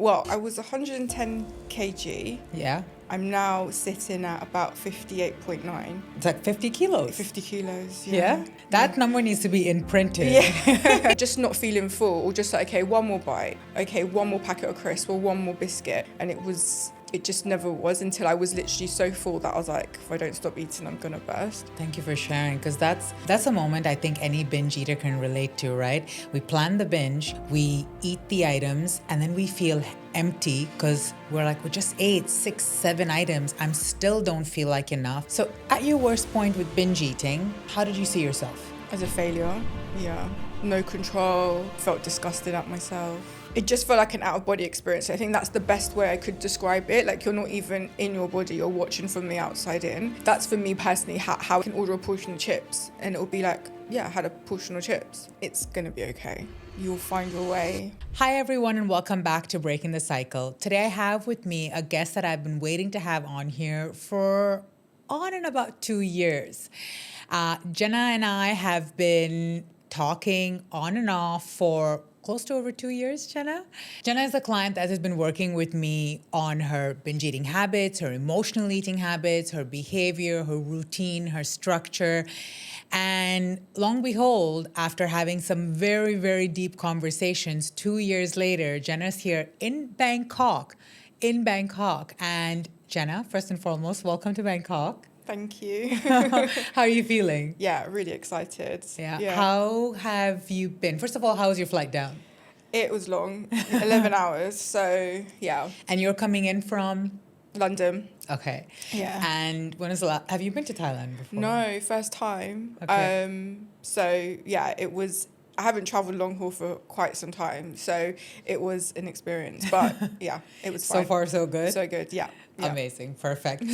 Well, I was 110 kg. Yeah. I'm now sitting at about 58.9. It's like 50 kilos. 50 kilos, Yeah? That number needs to be imprinted. Yeah. Just not feeling full, or just like, okay, one more bite, okay, one more packet of crisps, or one more biscuit. And it just never was until I was literally so full that I was like, if I don't stop eating, I'm gonna burst. Thank you for sharing, because that's a moment I think any binge eater can relate to, right? We plan the binge, we eat the items, and then we feel empty because we're like, we just ate 6, 7 items. I'm still don't feel like enough. So at your worst point with binge eating, how did you see yourself? As a failure, yeah. No control, felt disgusted at myself. It just felt like an out-of-body experience. I think that's the best way I could describe it. Like, you're not even in your body, you're watching from the outside in. That's for me personally, how I can order a portion of chips and it'll be like, yeah, I had a portion of chips. It's gonna be okay. You'll find your way. Hi everyone, and welcome back to Breaking the Cycle. Today I have with me a guest that I've been waiting to have on here for on and about 2 years. Jenna and I have been talking on and off for close to over 2 years, Jenna. Jenna is a client that has been working with me on her binge eating habits, her emotional eating habits, her behavior, her routine, her structure. And long behold, after having some very, very deep conversations, 2 years later, Jenna's here in Bangkok. And Jenna, first and foremost, welcome to Bangkok. Thank you. How are you feeling? Yeah, really excited. Yeah. How have you been? First of all, how was your flight down? It was long, 11 hours, so yeah. And you're coming in from? London. Okay. Yeah. And when was the last, have you been to Thailand before? No, first time. Okay. So yeah, I haven't traveled long haul for quite some time, so it was an experience, but yeah, it was fine. So far, so good? So good, yeah. Amazing, perfect.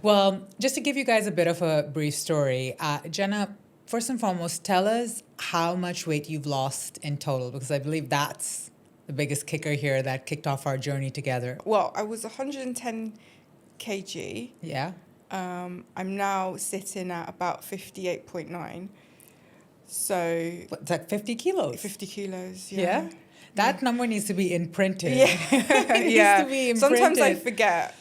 Well, just to give you guys a bit of a brief story, Jenna, first and foremost, tell us how much weight you've lost in total, because I believe that's the biggest kicker here that kicked off our journey together. Well, I was 110 kg. Yeah. I'm now sitting at about 58.9. So It's like 50 kilos. 50 kilos, Yeah? That number needs to be imprinted. Yeah. It Yeah. needs to be imprinted. Sometimes I forget.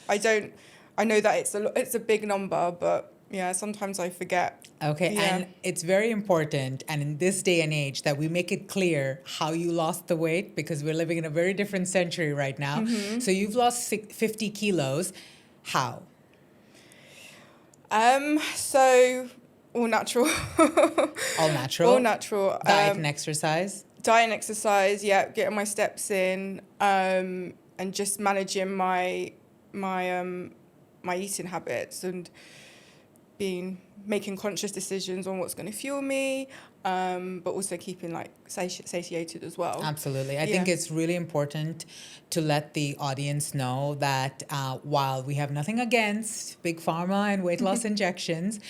I know that it's a big number, but yeah, sometimes I forget. Okay, Yeah. and it's very important, and in this day and age, that we make it clear how you lost the weight, because we're living in a very different century right now. Mm-hmm. So you've lost 50 kilos. How? So all natural. All natural? All natural. Diet and exercise? Diet and exercise, yeah, getting my steps in, and just managing my eating habits and making conscious decisions on what's going to fuel me, but also keeping like satiated as well. Absolutely. I think it's really important to let the audience know that while we have nothing against Big Pharma and weight loss injections,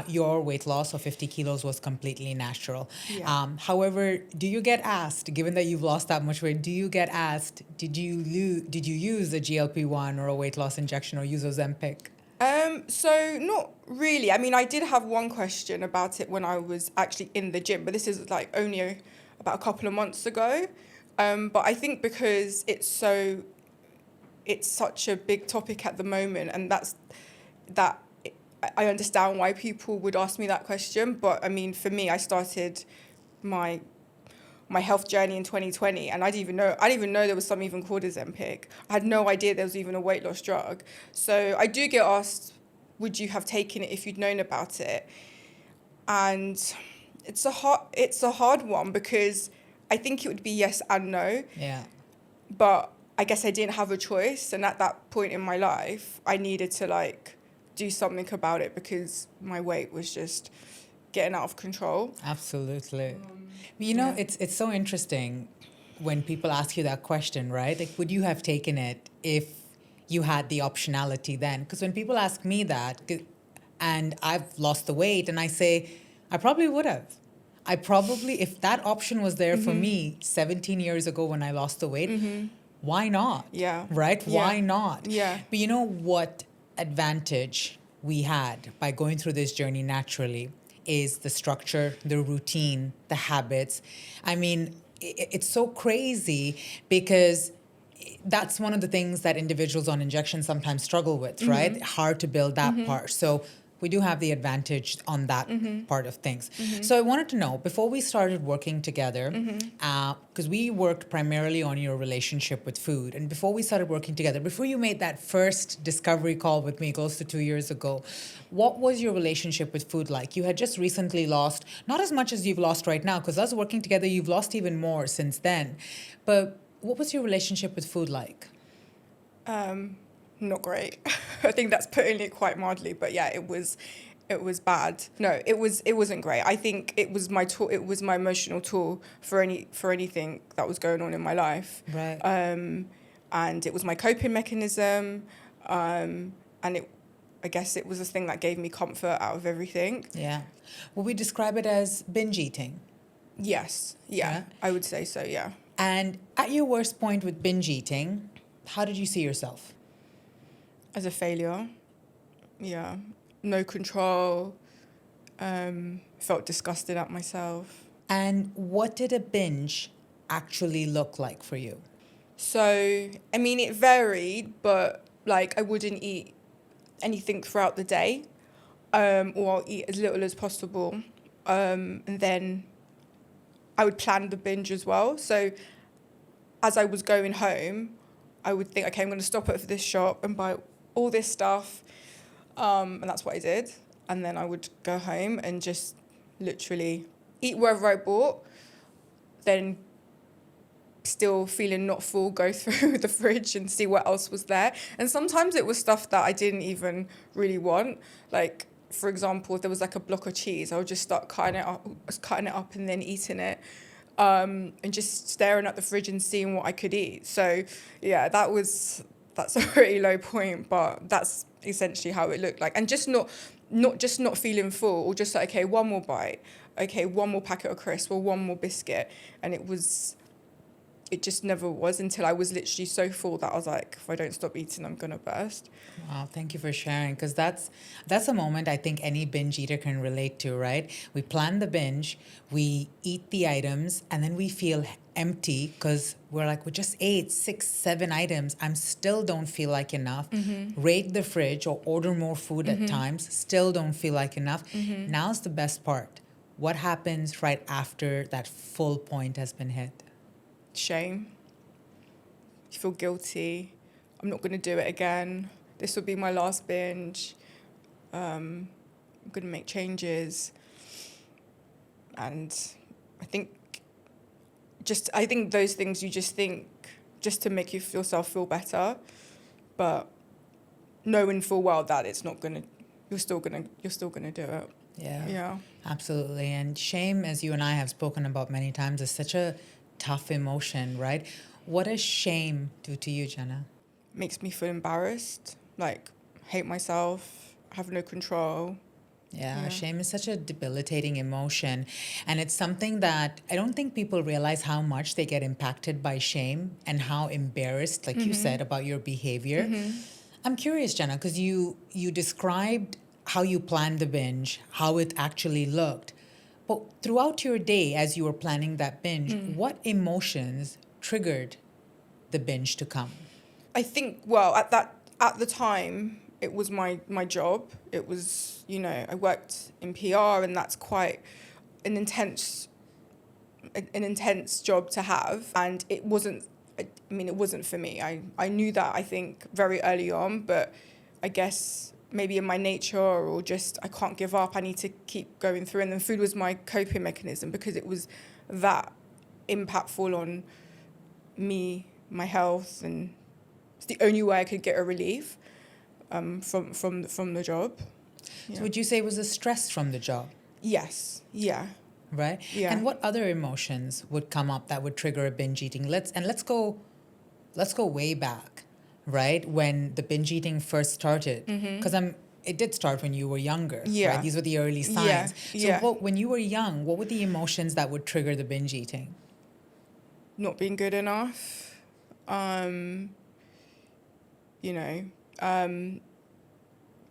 your weight loss of 50 kilos was completely natural. Yeah. However, do you get asked, given that you've lost that much weight, did you use a GLP-1 or a weight loss injection or use Ozempic? So not really. I mean, I did have one question about it when I was actually in the gym, but this is like only about a couple of months ago. But I think because it's such a big topic at the moment, and I understand why people would ask me that question. But I mean, for me, I started my health journey in 2020, and I didn't even know there was something even called Ozempic. I had no idea there was even a weight loss drug. So I do get asked, would you have taken it if you'd known about it? And it's a hard one, because I think it would be yes and no. Yeah. But I guess I didn't have a choice, and at that point in my life, I needed to like do something about it, because my weight was just getting out of control. Absolutely. It's so interesting when people ask you that question, right? Like, would you have taken it if you had the optionality then? Because when people ask me that, and I've lost the weight, and I say, I probably would have. If that option was there for me 17 years ago when I lost the weight, why not? Yeah. Right? Yeah. Why not? Yeah. But you know what advantage we had by going through this journey naturally is the structure, the routine, the habits. I mean, it's so crazy because that's one of the things that individuals on injection sometimes struggle with, right? Hard to build that part. So we do have the advantage on that part of things. So I wanted to know, before we started working together, because we worked primarily on your relationship with food, and before we started working together, before you made that first discovery call with me close to 2 years ago, what was your relationship with food like? You had just recently lost, not as much as you've lost right now, because us working together, you've lost even more since then. But what was your relationship with food like? Not great. I think that's putting it quite mildly, but yeah, it was bad. No, it wasn't great. I think it was my tool. It was my emotional tool for anything that was going on in my life. Right. And it was my coping mechanism. And I guess it was the thing that gave me comfort out of everything. Yeah. Will we describe it as binge eating? Yes. Yeah. I would say so. Yeah. And at your worst point with binge eating, how did you see yourself? As a failure. Yeah. No control. Felt disgusted at myself. And what did a binge actually look like for you? So, I mean, it varied, but like I wouldn't eat anything throughout the day, or I'll eat as little as possible. And then I would plan the binge as well. So as I was going home, I would think, okay, I'm going to stop at this shop and buy all this stuff. And that's what I did. And then I would go home and just literally eat wherever I bought, then still feeling not full, go through the fridge and see what else was there. And sometimes it was stuff that I didn't even really want. Like, for example, if there was like a block of cheese, I would just start cutting it up and then eating it. And just staring at the fridge and seeing what I could eat. So yeah, that's a pretty low point, but that's essentially how it looked like. And just not feeling full, or just like, okay, one more bite, okay, one more packet of crisps, or one more biscuit. And it just never was, until I was literally so full that I was like, if I don't stop eating, I'm gonna burst. Wow, thank you for sharing, because that's a moment I think any binge eater can relate to, right? We plan the binge, we eat the items, and then we feel empty because we're like, we just ate 6, 7 items. I'm still don't feel like enough. Raid the fridge or order more food at times, still don't feel like enough. Now's the best part. What happens right after that full point has been hit? Shame. You feel guilty. I'm not gonna do it again. This will be my last binge. I'm gonna make changes. And I think those things you just think just to make yourself feel better, but knowing full well that it's not gonna, you're still gonna do it. Yeah. Absolutely. And shame, as you and I have spoken about many times, is such a tough emotion, right? What does shame do to you, Jenna? Makes me feel embarrassed, like hate myself, have no control. Yeah, shame is such a debilitating emotion. And it's something that I don't think people realize how much they get impacted by shame and how embarrassed, like you said, about your behavior. I'm curious, Jenna, because you described how you planned the binge, how it actually looked. But throughout your day, as you were planning that binge, what emotions triggered the binge to come? I think, well, at the time, it was my job. It was, I worked in PR, and that's quite an intense job to have. And it wasn't for me. I knew that, I think, very early on, but I guess maybe in my nature, or just I can't give up. I need to keep going through. And then food was my coping mechanism, because it was that impactful on me, my health, and it's the only way I could get a relief from the job. Yeah. So would you say it was a stress from the job? Yes. Yeah. Right? Yeah. And what other emotions would come up that would trigger a binge eating? Let's go way back, right? When the binge eating first started. Because it did start when you were younger. Yeah. Right? These were the early signs. Yeah. So when you were young, what were the emotions that would trigger the binge eating? Not being good enough.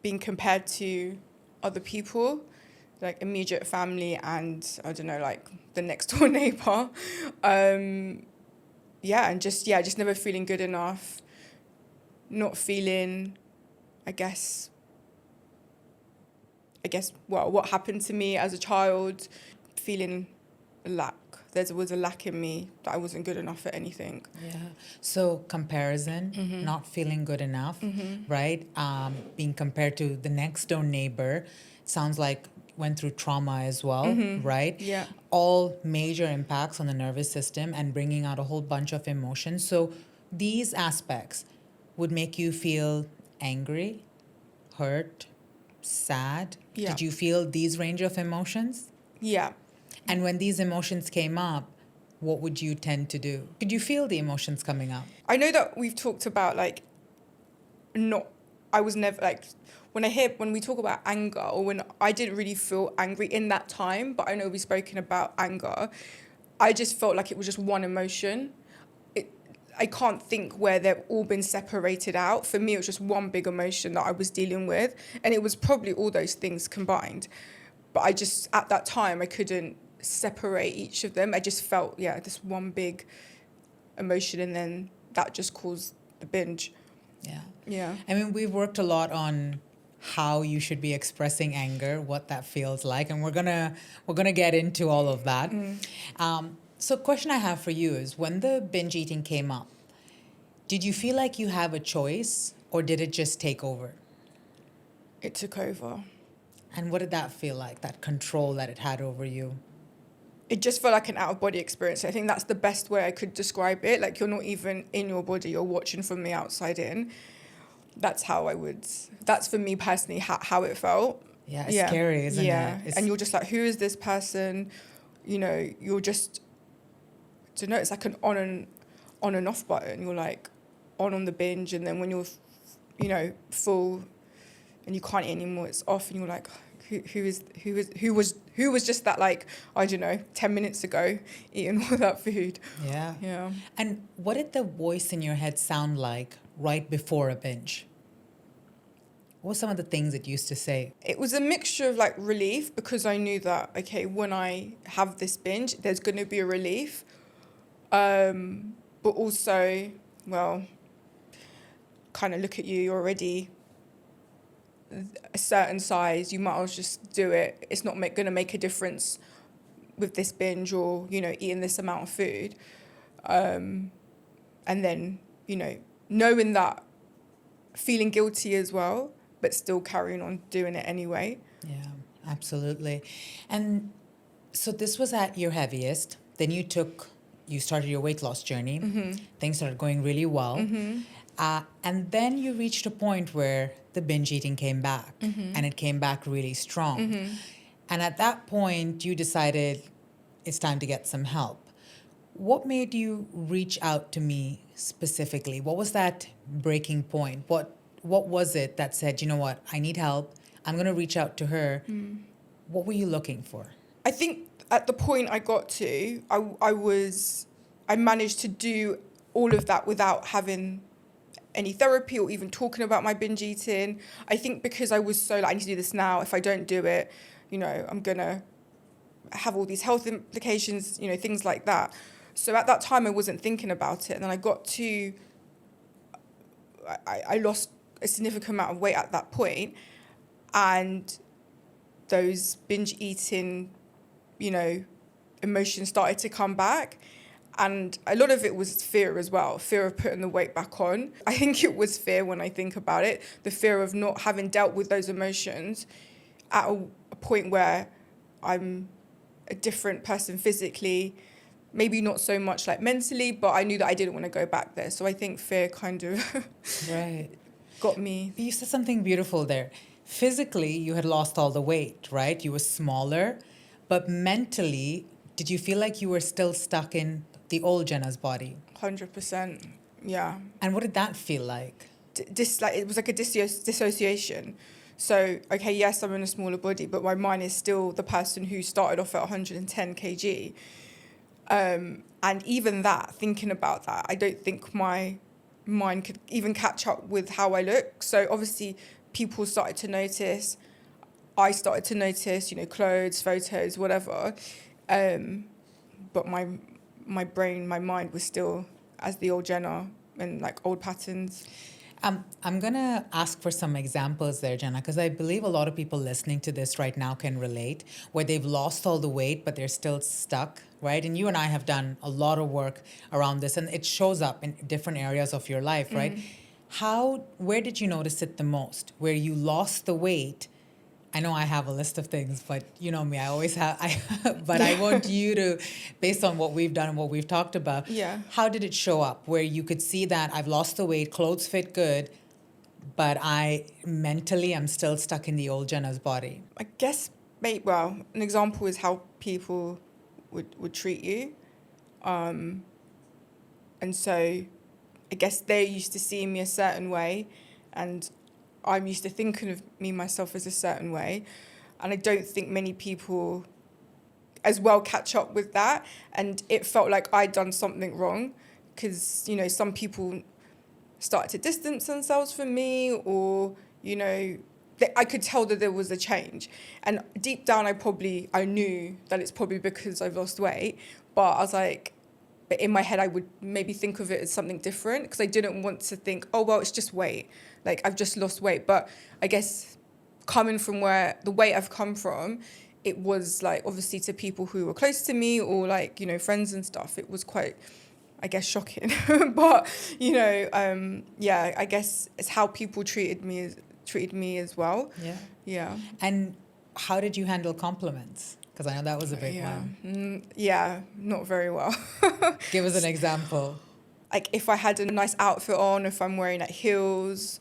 Being compared to other people, like immediate family and, I don't know, like the next door neighbor. just never feeling good enough, not feeling, I guess, well, what happened to me as a child, feeling a lack. There was a lack in me that I wasn't good enough at anything. Yeah. So comparison, not feeling good enough, right? Being compared to the next door neighbor, sounds like went through trauma as well, right? Yeah. All major impacts on the nervous system and bringing out a whole bunch of emotions. So these aspects would make you feel angry, hurt, sad. Yeah. Did you feel these range of emotions? Yeah. And when these emotions came up, what would you tend to do? Could you feel the emotions coming up? I know that we've talked about like I was never like when we talk about anger, or when I didn't really feel angry in that time, but I know we've spoken about anger, I just felt like it was just one emotion. I can't think where they've all been separated out. For me, it was just one big emotion that I was dealing with, and it was probably all those things combined. But I just, at that time, I couldn't separate each of them. I just felt, this one big emotion, and then that just caused the binge. Yeah. Yeah. I mean, we've worked a lot on how you should be expressing anger, what that feels like, and we're gonna get into all of that. So question I have for you is, when the binge eating came up, did you feel like you have a choice, or did it just take over? It took over. And what did that feel like, that control that it had over you? It just felt like an out-of-body experience. I think that's the best way I could describe it. Like, you're not even in your body, you're watching from the outside in. That's for me personally, how it felt. Yeah, it's scary, isn't it? And you're just like, who is this person? You're just, I don't know, it's like an on and off button. You're like on the binge, and then when you're, full and you can't eat anymore, it's off, and you're like, who was just that, like, I don't know, 10 minutes ago eating all that food. Yeah. Yeah. And what did the voice in your head sound like right before a binge? What were some of the things it used to say? It was a mixture of like relief, because I knew that, okay, when I have this binge, there's going to be a relief. But also, well, kind of look at you, you're already a certain size, you might as well just do it. It's not going to make a difference with this binge, or, eating this amount of food. And then, knowing that, feeling guilty as well, but still carrying on doing it anyway. Yeah, absolutely. And so this was at your heaviest. Then you started your weight loss journey. Things started going really well. And then you reached a point where the binge eating came back, and it came back really strong. And at that point, you decided it's time to get some help. What made you reach out to me specifically? What was that breaking point? What was it that said, you know what, I need help, I'm going to reach out to her? What were you looking for? I think at the point I got to, I managed to do all of that without having any therapy or even talking about my binge eating. I think because I was so like, I need to do this now. If I don't do it, I'm going to have all these health implications, things like that. So at that time, I wasn't thinking about it. And then I lost a significant amount of weight at that point, and those binge eating, emotions started to come back. And a lot of it was fear as well, fear of putting the weight back on. I think it was fear when I think about it, the fear of not having dealt with those emotions at a point where I'm a different person physically, maybe not so much like mentally, but I knew that I didn't want to go back there. So I think fear kind of Right. got me. You said something beautiful there. Physically, you had lost all the weight, right? You were smaller, but mentally, did you feel like you were still stuck in the old Jenna's body? 100%, yeah. And what did that feel like? It was like a dissociation. So, okay, yes, I'm in a smaller body, but my mind is still the person who started off at 110 kg. And even that, thinking about that, I don't think my mind could even catch up with how I look. So obviously people started to notice, I started to notice, clothes, photos, whatever. But my brain, my mind was still as the old Jenna and like old patterns. I'm going to ask for some examples there, Jenna, because I believe a lot of people listening to this right now can relate, where they've lost all the weight, but they're still stuck, right? And you and I have done a lot of work around this, and it shows up in different areas of your life, right? Where did you notice it the most? Where you lost the weight? I know I have a list of things, but you know me, I always have, but I want you to, based on what we've done and what we've talked about, Yeah. how did it show up where you could see that I've lost the weight, clothes fit good, but mentally I'm still stuck in the old Jenna's body? I guess, well, an example is how people would treat you. And so I guess they're used to seeing me a certain way, and I'm used to thinking of me, myself, as a certain way. And I don't think many people as well catch up with that. And it felt like I'd done something wrong because, you know, some people started to distance themselves from me, or, you know, I could tell that there was a change. And deep down, I knew that it's probably because I've lost weight. But I was like, but in my head, I would maybe think of it as something different because I didn't want to think, oh, well, it's just weight. Like, I've just lost weight. But I guess coming from where the weight I've come from, it was like, obviously to people who were close to me or like, you know, friends and stuff, it was quite, I guess, shocking. But, you know, yeah, I guess it's how people treated me as well. Yeah. Yeah. And how did you handle compliments? Because I know that was a big one. Yeah, not very well. Give us an example. Like if I had a nice outfit on, if I'm wearing like heels,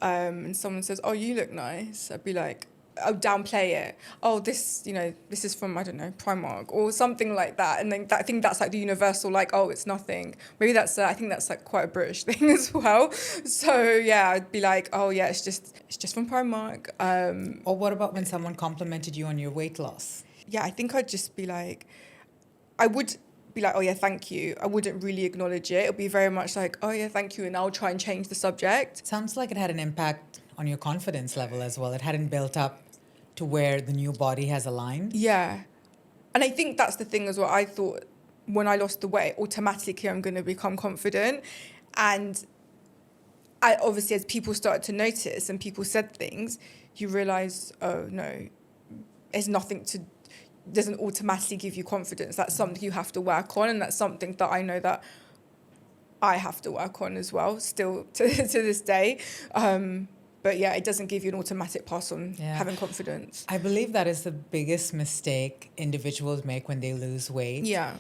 and someone says, "Oh, you look nice," I'd be like, I'll downplay it. Oh, this is from, I don't know, Primark or something like that. And then I think that's like the universal, like, oh, it's nothing. Maybe I think that's like quite a British thing as well. So yeah, I'd be like, oh yeah, it's just from Primark. Or what about when someone complimented you on your weight loss? Yeah, I think I'd just be like, I would be like, oh yeah, thank you. I wouldn't really acknowledge it. It'll be very much like, oh yeah, thank you. And I'll try and change the subject. Sounds like it had an impact on your confidence level as well. It hadn't built up to where the new body has aligned. Yeah. And I think that's the thing as well. I thought when I lost the weight, automatically I'm going to become confident. And I obviously, as people started to notice and people said things, you realize, oh no, it's nothing to, doesn't automatically give you confidence. That's something you have to work on, and that's something that I know that I have to work on as well, still to this day. But yeah, it doesn't give you an automatic pass on having confidence. I believe that is the biggest mistake individuals make when they lose weight. Yeah.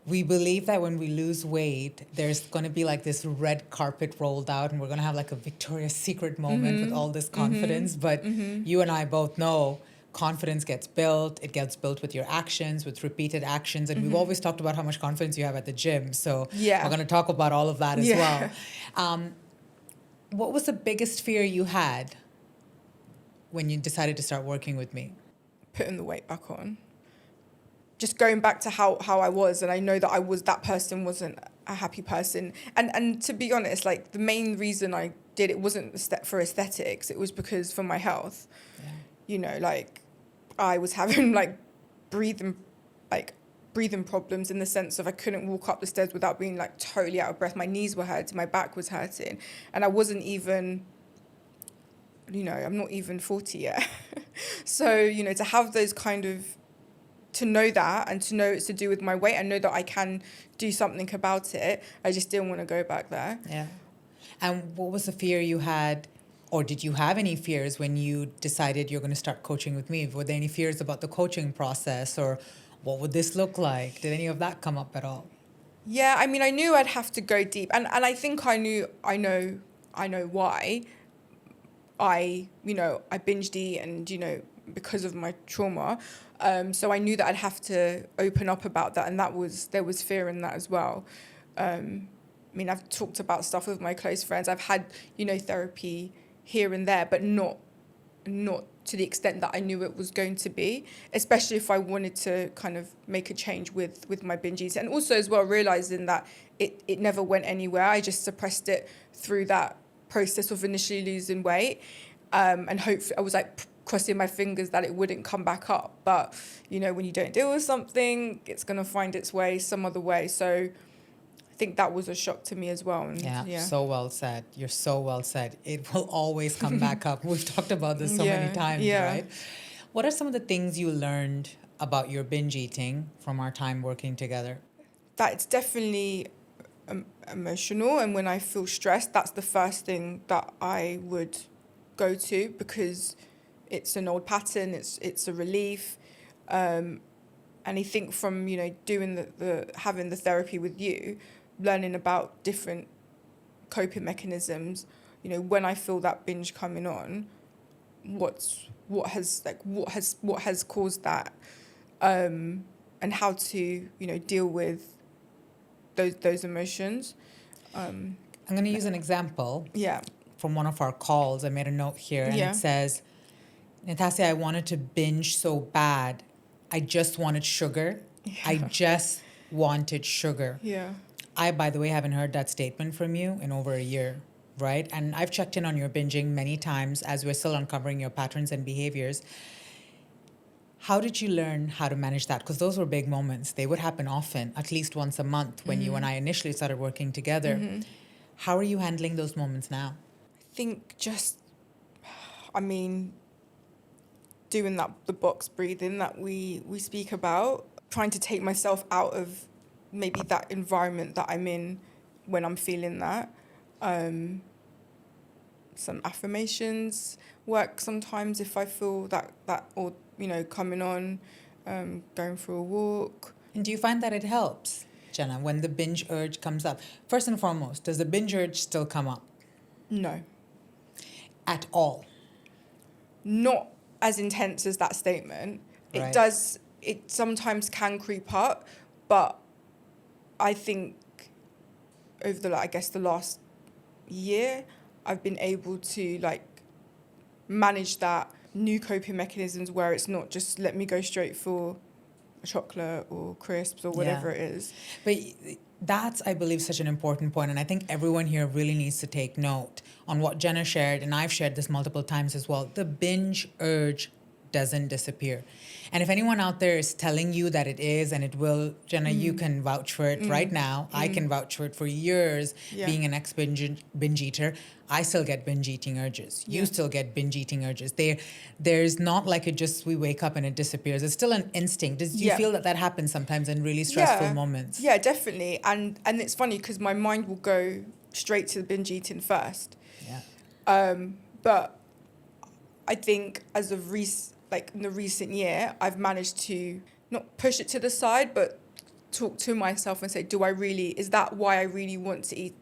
We believe that when we lose weight, there's going to be like this red carpet rolled out and we're going to have like a Victoria's Secret moment with all this confidence. But you and I both know confidence gets built. It gets built with your actions, with repeated actions. And we've always talked about how much confidence you have at the gym. So we're going to talk about all of that as well. What was the biggest fear you had when you decided to start working with me? Putting the weight back on. Just going back to how I was, and I know that that person wasn't a happy person. And to be honest, like the main reason I did it wasn't for aesthetics. It was because for my health. Yeah. You know, like I was having like breathing problems in the sense of I couldn't walk up the stairs without being like totally out of breath. My knees were hurting, my back was hurting, and I wasn't even, you know, I'm not even 40 yet. So, you know, to have those kind of, to know that and to know it's to do with my weight and know that I can do something about it, I just didn't want to go back there. Yeah. And what was the fear you had, or did you have any fears when you decided you're going to start coaching with me? Were there any fears about the coaching process, or what would this look like? Did any of that come up at all? Yeah, I mean, I knew I'd have to go deep, and I think I know why. I binged eat, and, you know, because of my trauma. So I knew that I'd have to open up about that, and there was fear in that as well. I mean, I've talked about stuff with my close friends. I've had, you know, therapy here and there, but not to the extent that I knew it was going to be, especially if I wanted to kind of make a change with my binge eating. And also as well, realizing that it never went anywhere. I just suppressed it through that process of initially losing weight. And hopefully I was like crossing my fingers that it wouldn't come back up. But, you know, when you don't deal with something, it's going to find its way some other way. So I think that was a shock to me as well. And Yeah, so well said. You're so well said. It will always come back up. We've talked about this so many times, right? What are some of the things you learned about your binge eating from our time working together? That it's definitely emotional, and when I feel stressed, that's the first thing that I would go to, because it's an old pattern. It's a relief, and I think from doing the having the therapy with you, learning about different coping mechanisms. When I feel that binge coming on, what has caused that, and how to deal with those emotions. I'm going to use an example Yeah. from one of our calls. I made a note here, and Yeah. it says, Natasha, I wanted to binge so bad. I just wanted sugar. I just wanted sugar. Yeah. I, by the way, haven't heard that statement from you in over a year, right? And I've checked in on your binging many times as we're still uncovering your patterns and behaviors. How did you learn how to manage that? Because those were big moments. They would happen often, at least once a month when you and I initially started working together. How are you handling those moments now? I think doing the box breathing that we speak about, trying to take myself out of maybe that environment that I'm in when I'm feeling that. Some affirmations work sometimes if I feel that or coming on, going for a walk. And do you find that it helps, Jenna, when the binge urge comes up? First and foremost, does the binge urge still come up? No. At all? Not as intense as that statement. Right. It does, it sometimes can creep up, but I think over the last year, I've been able to manage that, new coping mechanisms where it's not just let me go straight for a chocolate or crisps or whatever it is. But that's, I believe, such an important point, and I think everyone here really needs to take note on what Jenna shared, and I've shared this multiple times as well. The binge urge doesn't disappear. And if anyone out there is telling you that it is and it will, Jenna, you can vouch for it right now. I can vouch for it. For years, being an ex-binge eater, I still get binge eating urges. You still get binge eating urges. There's not like it just, we wake up and it disappears. It's still an instinct. Do you feel that happens sometimes in really stressful moments? Yeah, definitely. And it's funny because my mind will go straight to the binge eating first. Yeah. But I think as of in the recent year, I've managed to not push it to the side, but talk to myself and say, is that why I really want to eat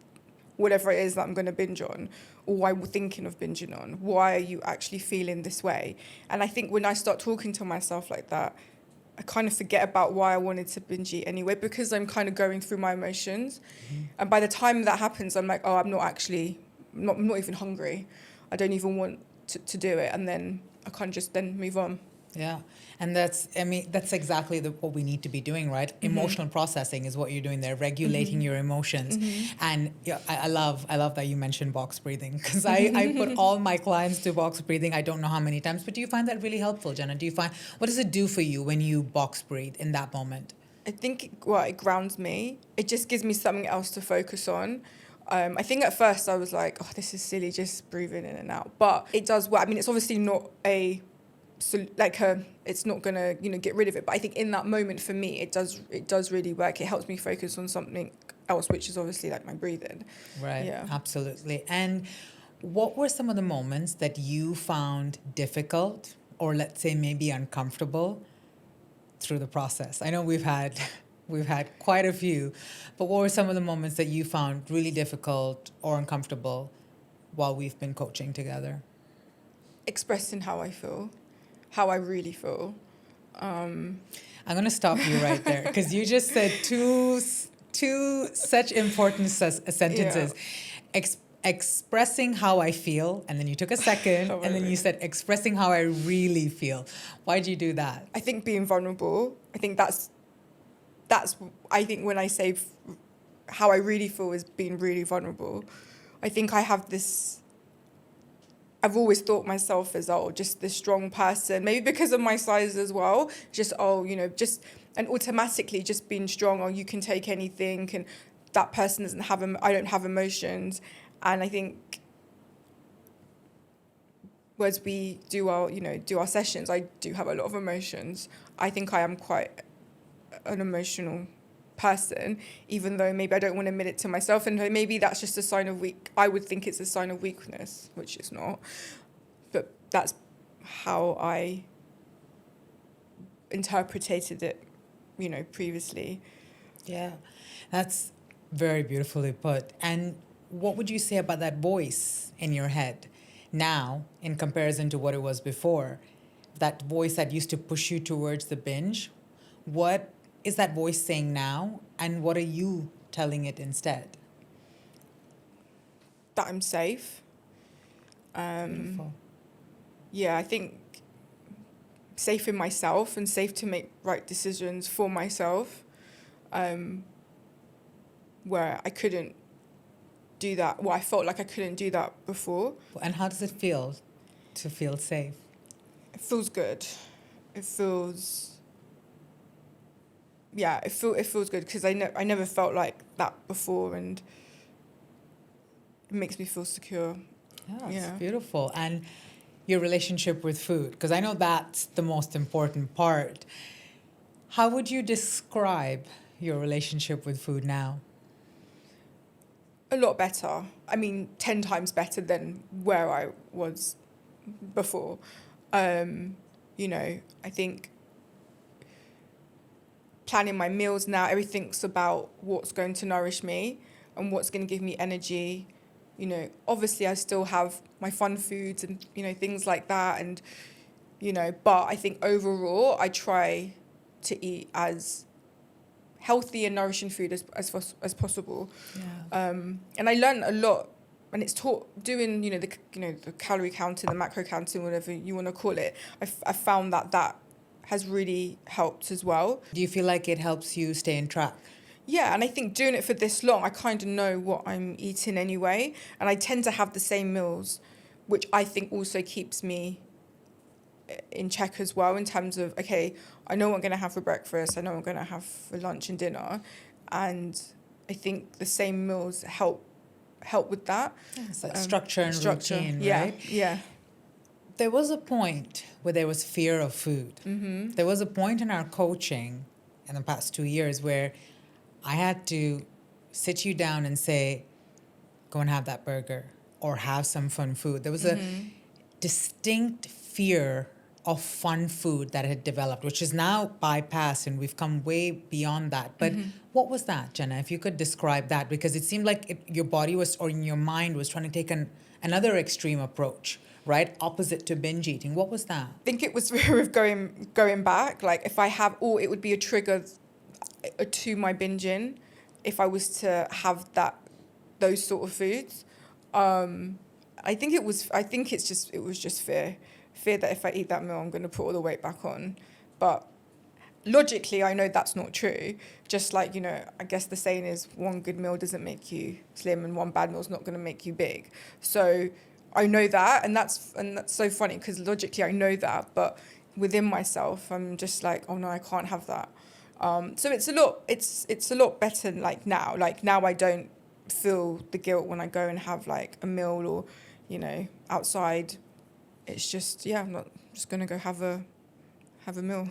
whatever it is that I'm going to binge on, or why we're thinking of binging on? Why are you actually feeling this way? And I think when I start talking to myself like that, I kind of forget about why I wanted to binge eat anyway, because I'm kind of going through my emotions. And by the time that happens, I'm like, oh, I'm not even hungry. I don't even want to do it. And then I can't just then move on. Yeah. And that's exactly what we need to be doing, right? Emotional processing is what you're doing there, regulating your emotions. And I love that you mentioned box breathing, because I put all my clients to box breathing. I don't know how many times, but do you find that really helpful, Jenna? What does it do for you when you box breathe in that moment? I think it grounds me. It just gives me something else to focus on. I think at first I was like, oh, this is silly, just breathing in and out. But it does work. I mean, it's obviously not it's not gonna get rid of it. But I think in that moment for me, it does really work. It helps me focus on something else, which is obviously like my breathing. Right. Yeah. Absolutely. And what were some of the moments that you found difficult, or let's say maybe uncomfortable, through the process? I know we've had quite a few, but what were some of the moments that you found really difficult or uncomfortable while we've been coaching together? Expressing how I feel, how I really feel. I'm going to stop you right there, because you just said two such important sentences. Yeah. Expressing how I feel, and then you took a second, and then you said expressing how I really feel. Why'd you do that? I think being vulnerable, I think that's I think when I say how I really feel is being really vulnerable. I think I have this, I've always thought myself as, just this strong person, maybe because of my size as well, and automatically just being strong, you can take anything, and that person doesn't have, I don't have emotions. And I think as we do our sessions, I do have a lot of emotions. I think I am quite an emotional person, even though maybe I don't want to admit it to myself, and maybe that's just a sign of I would think it's a sign of weakness, which it's not. But that's how I interpreted it, previously. Yeah, that's very beautifully put. And what would you say about that voice in your head now in comparison to what it was before? That voice that used to push you towards the binge, what is that voice saying now, and what are you telling it instead? That I'm safe. Beautiful. Yeah, I think safe in myself and safe to make right decisions for myself, where I couldn't do that. Well, I felt like I couldn't do that before. And how does it feel to feel safe? It feels good. It feels, yeah, it feels good because I never felt like that before, and it makes me feel secure. Yeah, it's Yeah. beautiful. And your relationship with food, because I know that's the most important part. How would you describe your relationship with food now? A lot better. I mean, 10 times better than where I was before. I think planning my meals now, everything's about what's going to nourish me and what's going to give me energy. Obviously I still have my fun foods and, things like that. And, but I think overall I try to eat as healthy and nourishing food as possible. Yeah. And I learned a lot, and it's taught doing, the calorie counting, the macro counting, whatever you want to call it. I found that has really helped as well. Do you feel like it helps you stay in track? Yeah, and I think doing it for this long, I kind of know what I'm eating anyway, and I tend to have the same meals, which I think also keeps me in check as well, in terms of, okay, I know what I'm going to have for breakfast, I know what I'm going to have for lunch and dinner, and I think the same meals help with that. It's like structure and routine, right? Yeah. There was a point where there was fear of food. Mm-hmm. There was a point in our coaching in the past 2 years where I had to sit you down and say, go and have that burger or have some fun food. There was a distinct fear of fun food that had developed, which is now bypassed, and we've come way beyond that. But what was that, Jenna? If you could describe that, because it seemed like your body was, or in your mind was trying to take another extreme approach, right? Opposite to binge eating. What was that? I think it was fear of going back. Like if I have, it would be a trigger to my binging if I was to have those sort of foods. I think it was just fear that if I eat that meal, I'm going to put all the weight back on. But logically, I know that's not true. Just like, I guess the saying is one good meal doesn't make you slim and one bad meal is not going to make you big. So I know that, and that's so funny because logically I know that, but within myself, I'm just like, oh no, I can't have that. So it's a lot better like now. Like now I don't feel the guilt when I go and have like a meal or, outside. It's just, I'm not just going to go have a meal.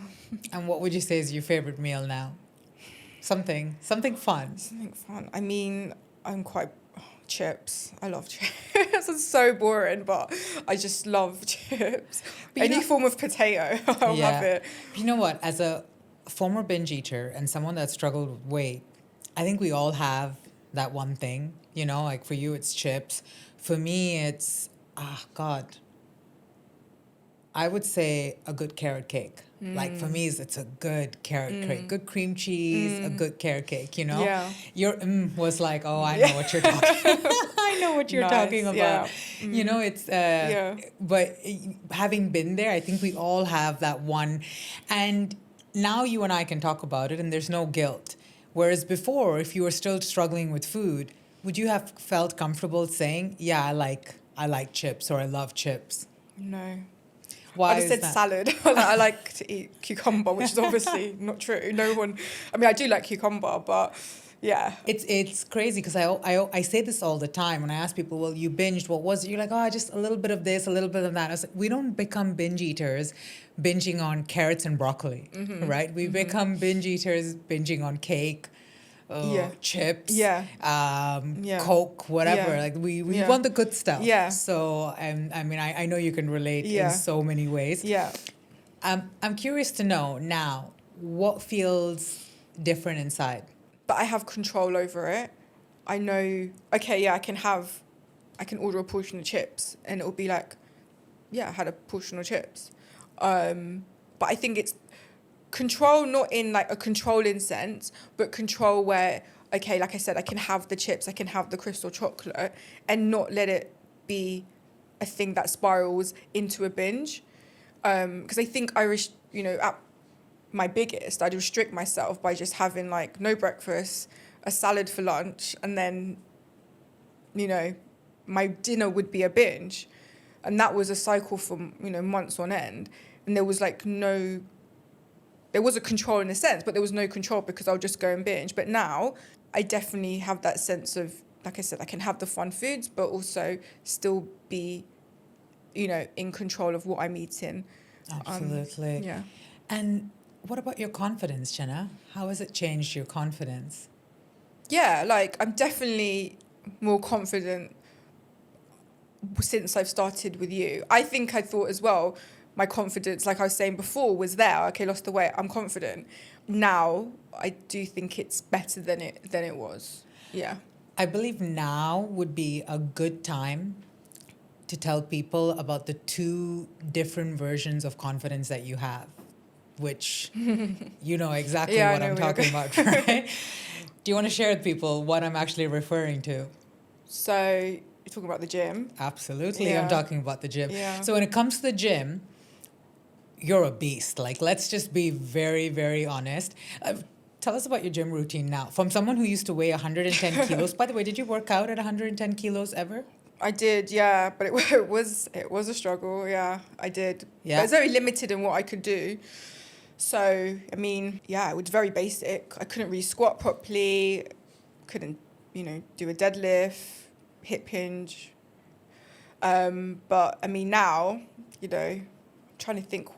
And what would you say is your favorite meal now? Something fun. Something fun. I mean, I'm quite chips. I love chips. It's so boring, but I just love chips. Any form of potato, I'll have it. You know what? As a former binge eater and someone that struggled with weight, I think we all have that one thing. Like for you, it's chips. For me, it's I would say a good carrot cake. Like for me, it's a good carrot cake, good cream cheese, a good carrot cake. Yeah. Your was like, oh, I know what you're talking. I know what you're talking about. Yeah. It's but having been there, I think we all have that one, and now you and I can talk about it, and there's no guilt. Whereas before, if you were still struggling with food, would you have felt comfortable saying, yeah, I like chips or I love chips? No. Why I just said that? salad. I like to eat cucumber, which is obviously not true. No one. I mean, I do like cucumber, but Yeah. It's crazy because I say this all the time when I ask people, well, you binged, what was it? You're like, oh, just a little bit of this, a little bit of that. I was like, we don't become binge eaters binging on carrots and broccoli, right? We become binge eaters binging on cake, Yeah. chips, Yeah. Yeah. Coke, whatever. Yeah. Like we Yeah. want the good stuff. Yeah. So I mean, I know you can relate in Yeah. so many ways. Yeah. I'm curious to know now what feels different inside. But I have control over it. I know, okay, yeah, I can order a portion of chips and it'll be like, yeah, I had a portion of chips. But I think it's control, not in like a controlling sense, but control where, okay, like I said, I can have the chips, I can have the crystal chocolate and not let it be a thing that spirals into a binge. Because I think at my biggest, I'd restrict myself by just having like no breakfast, a salad for lunch, and then, my dinner would be a binge. And that was a cycle for, months on end. And there was there was a control in a sense, but there was no control because I'll just go and binge. But now I definitely have that sense of, like I said, I can have the fun foods, but also still be, in control of what I'm eating. Absolutely. Yeah. And what about your confidence, Jenna? How has it changed your confidence? Yeah, like I'm definitely more confident since I've started with you. I think I thought as well, my confidence, like I was saying before, was there. Okay, lost the weight, I'm confident. Now, I do think it's better than it was. Yeah. I believe now would be a good time to tell people about the two different versions of confidence that you have, which you know exactly Yeah, I what know I'm where you're talking about, right? Do you want to share with people what I'm actually referring to? So, you're talking about the gym? Absolutely, Yeah. I'm talking about the gym. Yeah. So when it comes to the gym, you're a beast. Like, let's just be very, very honest. Tell us about your gym routine now. From someone who used to weigh 110 kilos. By the way, did you work out at 110 kilos ever? I did, yeah, but it was a struggle. Yeah, I did. Yeah. But it's very limited in what I could do. So, I mean, yeah, it was very basic. I couldn't really squat properly. Couldn't, do a deadlift, hip hinge. But I mean, now, I'm trying to think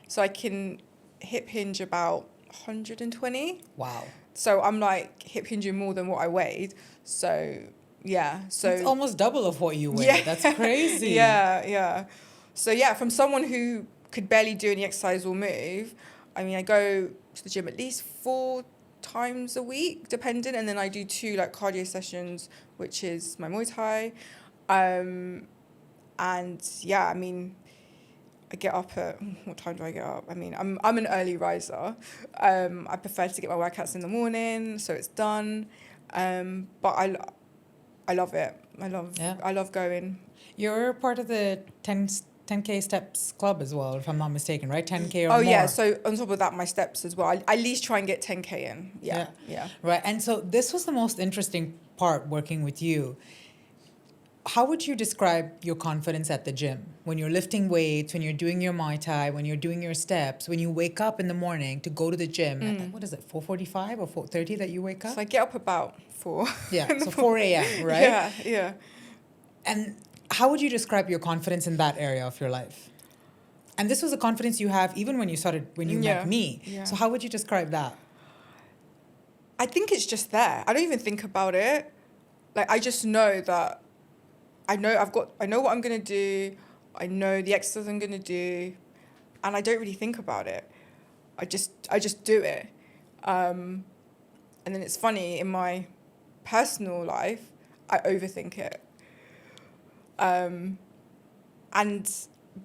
so I can hip hinge about 120. Wow. So I'm like hip hinging more than what I weighed. So yeah. So It's almost double of what you weigh. Yeah. That's crazy. yeah, yeah. So yeah, from someone who could barely do any exercise or move, I mean, I go to the gym at least 4 times a week, depending, and then I do 2 like cardio sessions, which is my Muay Thai. And yeah, I mean, I get up at, what time do I get up? I mean, I'm an early riser. I prefer to get my workouts in the morning, so it's done. But I love it. I love going. You're part of the 10K steps club as well, if I'm not mistaken, right? 10K or Oh more. yeah, so on top of that, my steps as well. I at least try and get 10K in. Yeah. Right. And so this was the most interesting part working with you. How would you describe your confidence at the gym? When you're lifting weights, when you're doing your Muay Thai, when you're doing your steps, when you wake up in the morning to go to the gym, at, what is it, 4:45 or 4:30 that you wake up? So I get up about 4. Yeah, so 4 a.m., right? Yeah. And how would you describe your confidence in that area of your life? And this was a confidence you have even when you met me. Yeah. So how would you describe that? I think it's just there. I don't even think about it. Like, I just know that I know what I'm going to do. I know the exercise I'm going to do. And I don't really think about it. I just do it. And then it's funny, in my personal life, I overthink it. But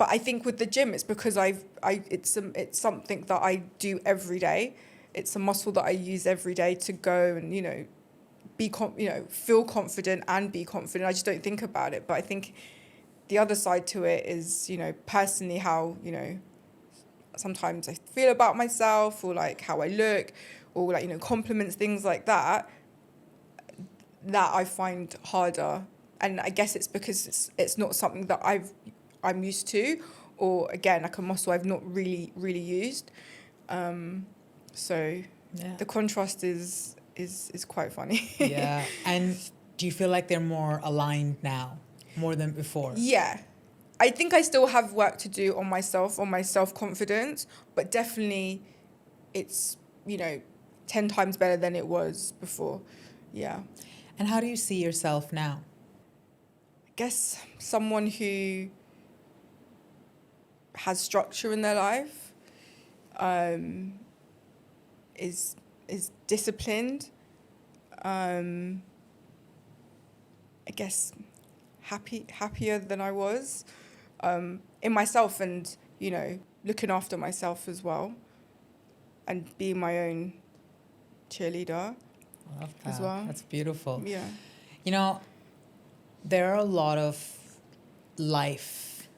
I think with the gym, it's because it's something that I do every day. It's a muscle that I use every day to go and, feel confident and be confident. I just don't think about it. But I think the other side to it is, personally how, sometimes I feel about myself, or like how I look, or like, compliments, things like that I find harder. And I guess it's because it's not something that I'm used to, or again, like a muscle I've not really used. So Yeah. the contrast is is quite funny. Yeah. And do you feel like they're more aligned now, more than before? Yeah. I think I still have work to do on myself, on my self-confidence, but definitely it's, 10 times better than it was before. Yeah. And how do you see yourself now? I guess someone who has structure in their life, is disciplined, I guess happier than I was, in myself, and looking after myself as well, and being my own cheerleader I love as that. well. That's beautiful. Yeah. You know, there are a lot of life.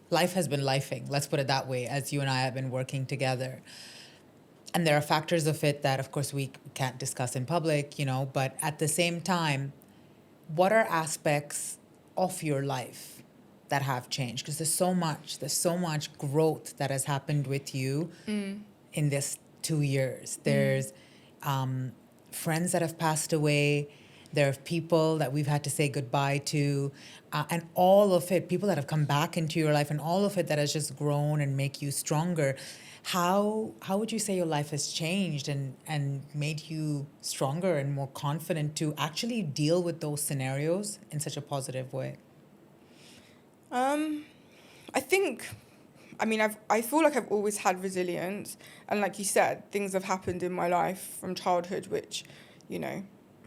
Life has been lifing, let's put it that way, as you and I have been working together. And there are factors of it that, of course, we can't discuss in public, but at the same time, what are aspects of your life that have changed? Because there's so much growth that has happened with you in this 2 years. There's friends that have passed away. There are people that we've had to say goodbye to, and all of it, people that have come back into your life, and all of it that has just grown and make you stronger. How would you say your life has changed and made you stronger and more confident to actually deal with those scenarios in such a positive way? I think, I feel like I've always had resilience, and like you said, things have happened in my life from childhood which,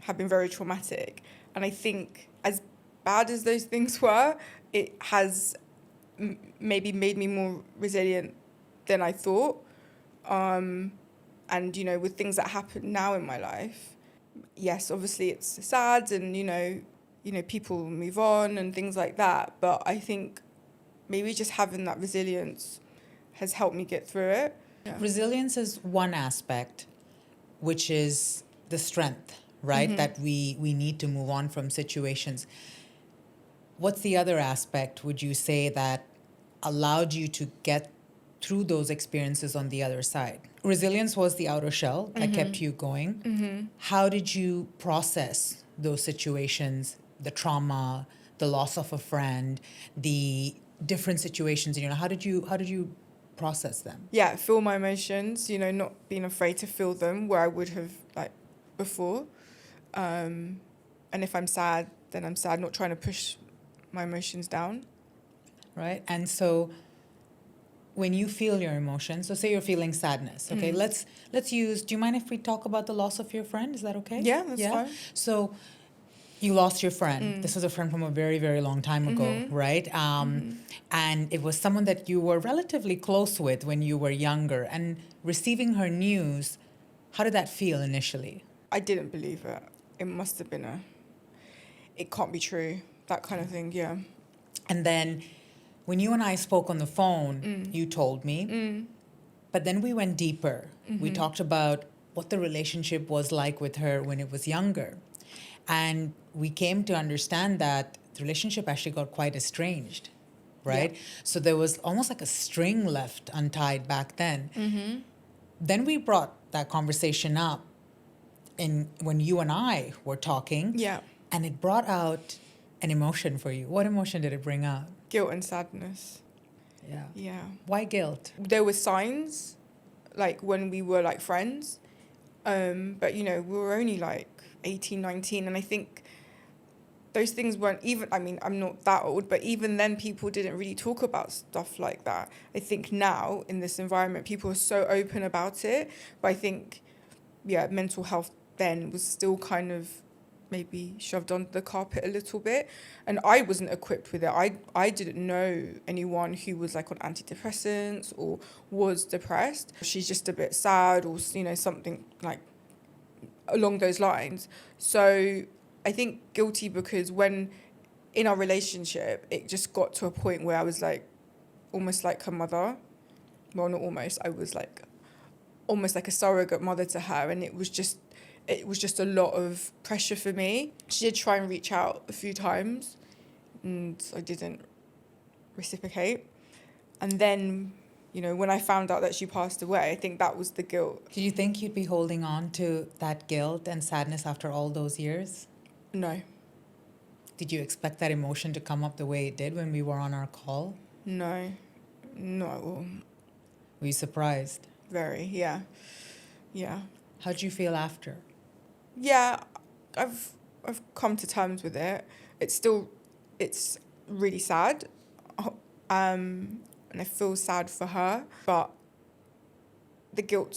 have been very traumatic, and I think as bad as those things were, it has maybe made me more resilient than I thought. And with things that happen now in my life, yes, obviously it's sad, and people move on and things like that, but I think maybe just having that resilience has helped me get through it. Yeah. Resilience is one aspect, which is the strength, right? That we need to move on from situations. What's the other aspect, would you say, that allowed you to get through those experiences on the other side? Resilience was the outer shell that kept you going. How did you process those situations, the trauma, the loss of a friend, the different situations? How did you process them? Yeah, feel my emotions, not being afraid to feel them where I would have before. And if I'm sad, then I'm sad, not trying to push my emotions down. Right? And so when you feel your emotions, so say you're feeling sadness, okay? Let's use, do you mind if we talk about the loss of your friend? Is that okay? Yeah, that's fine. So you lost your friend. This was a friend from a very, very long time ago, right? And it was someone that you were relatively close with when you were younger. And receiving her news, how did that feel initially? I didn't believe it. It must have been it can't be true, that kind of thing, yeah. And then when you and I spoke on the phone, you told me, but then we went deeper. We talked about what the relationship was like with her when it was younger. And we came to understand that the relationship actually got quite estranged, right? Yeah. So there was almost like a string left untied back then. Then we brought that conversation up when you and I were talking. Yeah. And it brought out an emotion for you. What emotion did it bring out? Guilt and sadness. Yeah. Yeah. Why guilt? There were signs, when we were friends, but we were only 18, 19, and I think those things weren't even, I'm not that old, but even then people didn't really talk about stuff like that. I think now in this environment people are so open about it, but I think mental health then was still kind of maybe shoved under the carpet a little bit, and I wasn't equipped with it. I didn't know anyone who was on antidepressants or was depressed. She's just a bit sad, or something along those lines. So I think guilty because when in our relationship it just got to a point where I was almost like her mother. Well, not almost, I was almost like a surrogate mother to her, and it was just a lot of pressure for me. She did try and reach out a few times, and I didn't reciprocate. And then you know, when I found out that she passed away, I think that was the guilt. Do you think you'd be holding on to that guilt and sadness after all those years? No, Did you expect that emotion to come up the way it did when we were on our call? no, not at all. Were you surprised? Very, yeah. Yeah. How'd you feel after? Yeah, I've come to terms with it. It's really sad. And I feel sad for her, but I don't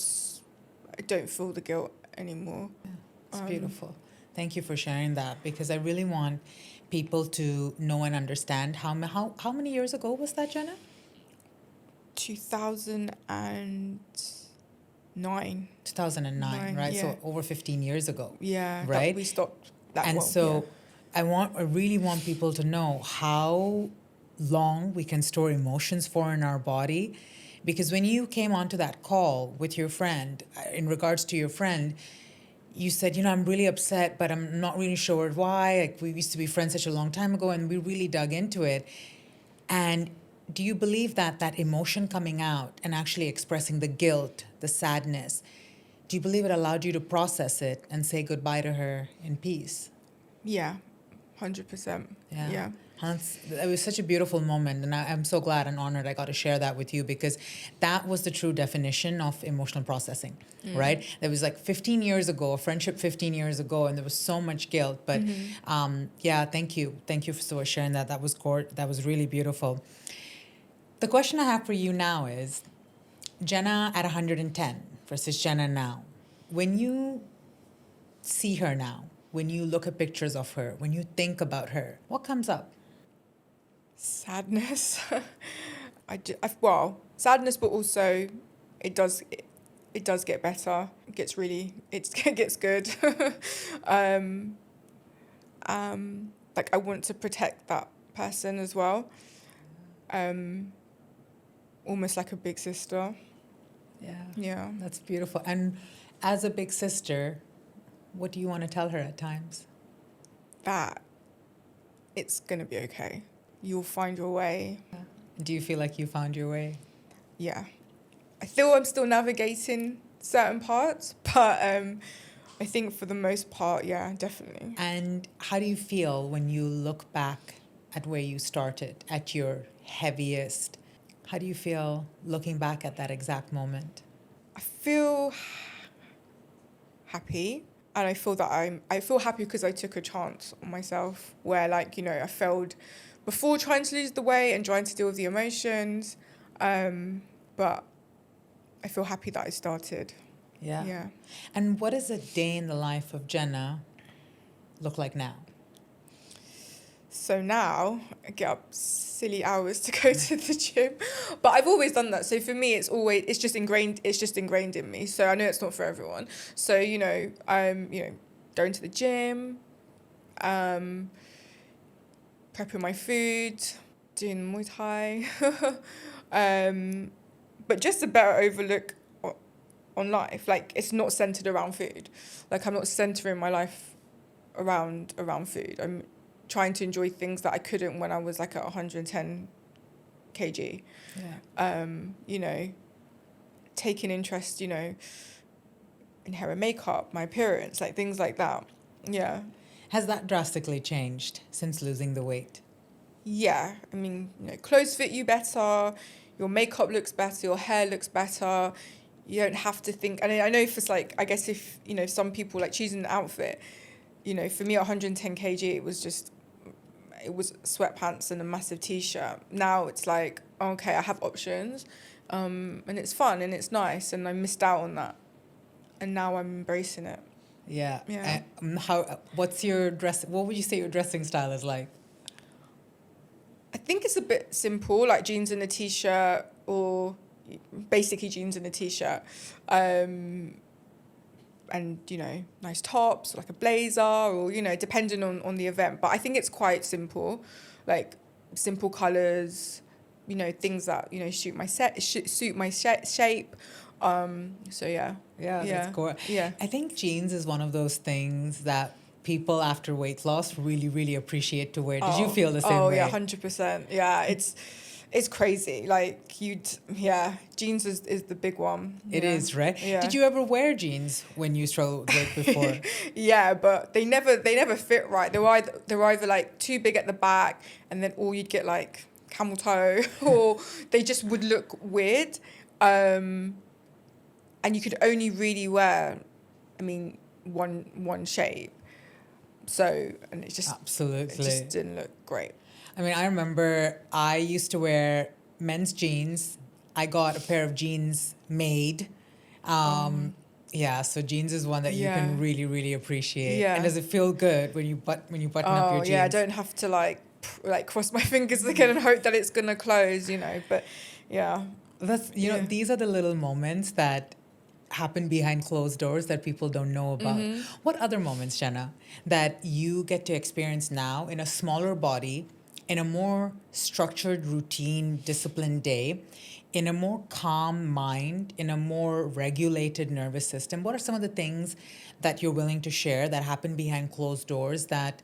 feel the guilt anymore. Yeah, it's beautiful. Thank you for sharing that, because I really want people to know and understand how many years ago was that, Jenna? 2009. 2009, right? Yeah. So over 15 years ago. Yeah, Right? we stopped that. And well, so yeah. I really want people to know how long we can store emotions for in our body. Because when you came onto that call with your friend, in regards to your friend, you said, I'm really upset, but I'm not really sure why. Like, we used to be friends such a long time ago, and we really dug into it. And do you believe that that emotion coming out and actually expressing the guilt, the sadness, do you believe it allowed you to process it and say goodbye to her in peace? Yeah, 100%. Yeah. It was such a beautiful moment, and I'm so glad and honored I got to share that with you, because that was the true definition of emotional processing, right? It was like 15 years ago, a friendship 15 years ago, and there was so much guilt. But thank you for sharing that. That was really beautiful. The question I have for you now is, Jenna at 110 versus Jenna now. When you see her now, when you look at pictures of her, when you think about her, what comes up? Sadness. Sadness, but also it does get better. It gets good. Like, I want to protect that person as well. Almost like a big sister. Yeah. That's beautiful. And as a big sister, what do you want to tell her at times? That it's gonna be okay. You'll find your way. Do you feel like you found your way? Yeah. I feel I'm still navigating certain parts, but I think for the most part, yeah, definitely. And how do you feel when you look back at where you started, at your heaviest? How do you feel looking back at that exact moment? I feel happy, and I feel happy because I took a chance on myself, where, like, I failed before trying to lose the weight and trying to deal with the emotions, but I feel happy that I started. Yeah. And what does a day in the life of Jenna look like now? So now I get up silly hours to go to the gym, but I've always done that. So for me, it's just ingrained in me. So I know it's not for everyone. So I'm going to the gym, prepping my food, doing Muay Thai, but just a better overlook on life. Like, it's not centered around food. Like, I'm not centering my life around food. I'm trying to enjoy things that I couldn't when I was like at 110 kg. Taking interest, in hair and makeup, my appearance, like things like that. Yeah. Has that drastically changed since losing the weight? Yeah. I mean, clothes fit you better, your makeup looks better, your hair looks better. You don't have to think. And I know if it's like, I guess if, some people like choosing an outfit, for me at 110 kg, it was sweatpants and a massive t-shirt. Now it's like, okay, I have options, and it's fun and it's nice, and I missed out on that, and now I'm embracing it. Yeah. Yeah. What's your dress? What would you say your dressing style is like? I think it's a bit simple, like jeans and a t-shirt, or basically jeans and a t-shirt, and nice tops, like a blazer, or depending on the event. But I think it's quite simple, like simple colors, things that suit my shape. So yeah. That's cool. Yeah. I think jeans is one of those things that people after weight loss really, really appreciate to wear. Did you feel the same way? Oh yeah, 100%. Yeah, It's crazy. Like jeans is the big one. It is, right? Yeah. Did you ever wear jeans when you struggled with before? Yeah, but they never fit right. They're either like too big at the back, and then or you'd get like camel toe, or they just would look weird. And you could only really wear, I mean, one shape. So, and it Absolutely. just didn't look great. I mean, I remember I used to wear men's jeans. I got a pair of jeans made. Yeah, so jeans is one that you Yeah. can really, really appreciate. Yeah. And does it feel good when you button up your jeans? Yeah, I don't have to like cross my fingers again and hope that it's gonna close, But yeah, That's these are the little moments that happen behind closed doors that people don't know about. What other moments, Jenna, that you get to experience now in a smaller body, in a more structured, routine, disciplined day, in a more calm mind, in a more regulated nervous system? What are some of the things that you're willing to share that happen behind closed doors that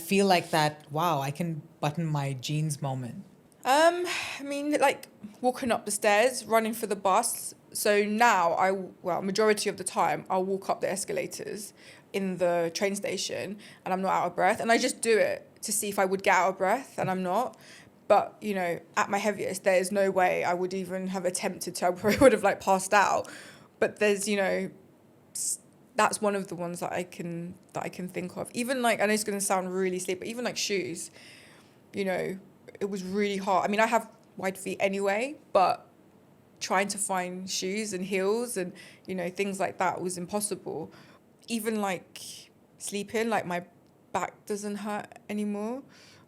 feel like that, wow, I can button my jeans moment? I mean, like walking up the stairs, running for the bus. So now majority of the time, I'll walk up the escalators in the train station and I'm not out of breath. And I just do it to see if I would get out of breath, and I'm not. But, at my heaviest, there is no way I would even have attempted to. I probably would have like passed out. But there's, that's one of the ones that I can think of. Even like, I know it's going to sound really silly, but even like shoes, it was really hard. I mean, I have wide feet anyway, but trying to find shoes and heels and, things like that was impossible. Even like sleeping, like my back doesn't hurt anymore.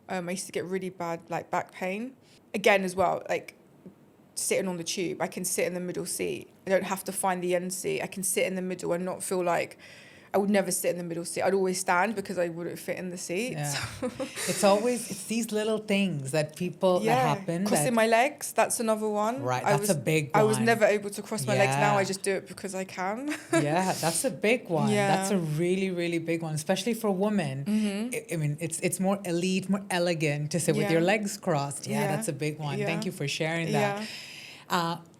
I used to get really bad like back pain. Again as well, like sitting on the tube, I can sit in the middle seat. I don't have to find the end seat. I can sit in the middle and not feel like I would never sit in the middle seat. I'd always stand because I wouldn't fit in the seat. Yeah. So. It's these little things that that happen. Crossing my legs, that's another one. Right, that's a big one. I was never able to cross my legs. Yeah. Now I just do it because I can. Yeah, that's a big one. Yeah. That's a really, really big one, especially for women. I mean, it's more elite, more elegant to sit with your legs crossed. Yeah, that's a big one. Yeah. Thank you for sharing that.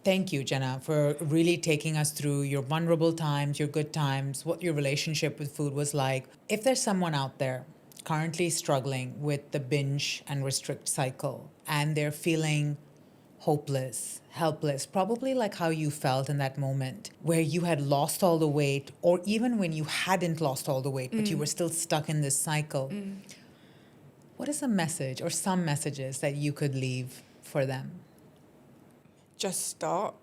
Thank you, Jenna, for really taking us through your vulnerable times, your good times, what your relationship with food was like. If there's someone out there currently struggling with the binge and restrict cycle and they're feeling hopeless, helpless, probably like how you felt in that moment where you had lost all the weight, or even when you hadn't lost all the weight, but you were still stuck in this cycle, what is a message or some messages that you could leave for them? Just start.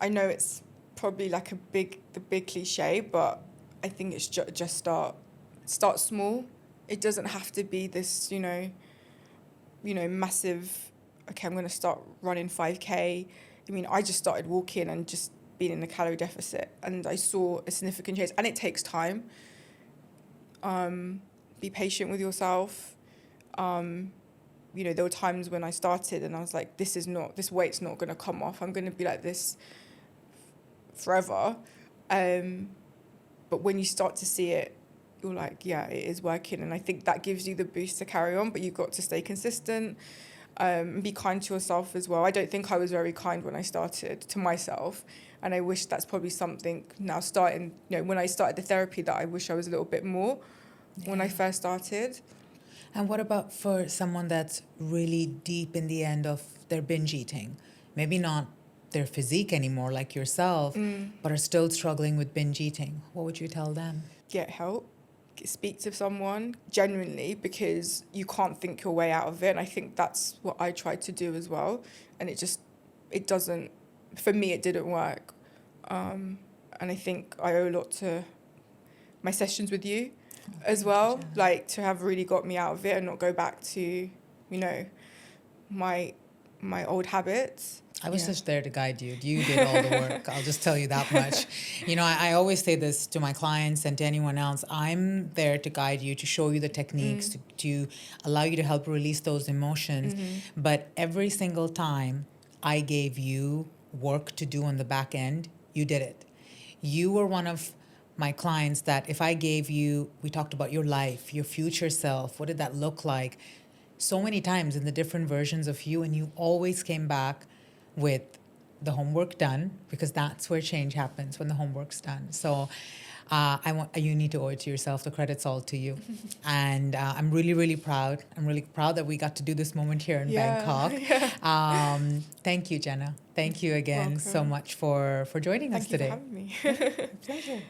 I know it's probably like the big cliche, but I think it's just start. Start small. It doesn't have to be this, massive, okay, I'm going to start running 5K. I mean, I just started walking and just being in a calorie deficit, and I saw a significant change. And it takes time. Be patient with yourself. There were times when I started and I was like, this weight's not going to come off. I'm going to be like this forever. But when you start to see it, you're like, yeah, it is working. And I think that gives you the boost to carry on, but you've got to stay consistent and be kind to yourself as well. I don't think I was very kind when I started to myself. And I wish that's probably something now starting, when I started the therapy, that I wish I was a little bit more when I first started. And what about for someone that's really deep in the end of their binge eating? Maybe not their physique anymore like yourself, but are still struggling with binge eating. What would you tell them? Get help. Speak to someone genuinely, because you can't think your way out of it. And I think that's what I tried to do as well. And it doesn't, for me, it didn't work. And I think I owe a lot to my sessions with you as well, like to have really got me out of it and not go back to, my old habits. I was just there to guide you. You did all the work. I'll just tell you that much. I always say this to my clients and to anyone else. I'm there to guide you, to show you the techniques, to allow you to help release those emotions. But every single time I gave you work to do on the back end, you did it. You were one of my clients that if I gave you, we talked about your life, your future self, what did that look like? so many times in the different versions of you, and you always came back with the homework done, because that's where change happens, when the homework's done. So I want you need to owe it to yourself. The credit's all to you, and I'm really, really proud. I'm really proud that we got to do this moment here in Bangkok. Thank you, Jenna. Thank you again so Welcome. much for joining us Thank you for today. having me. Pleasure.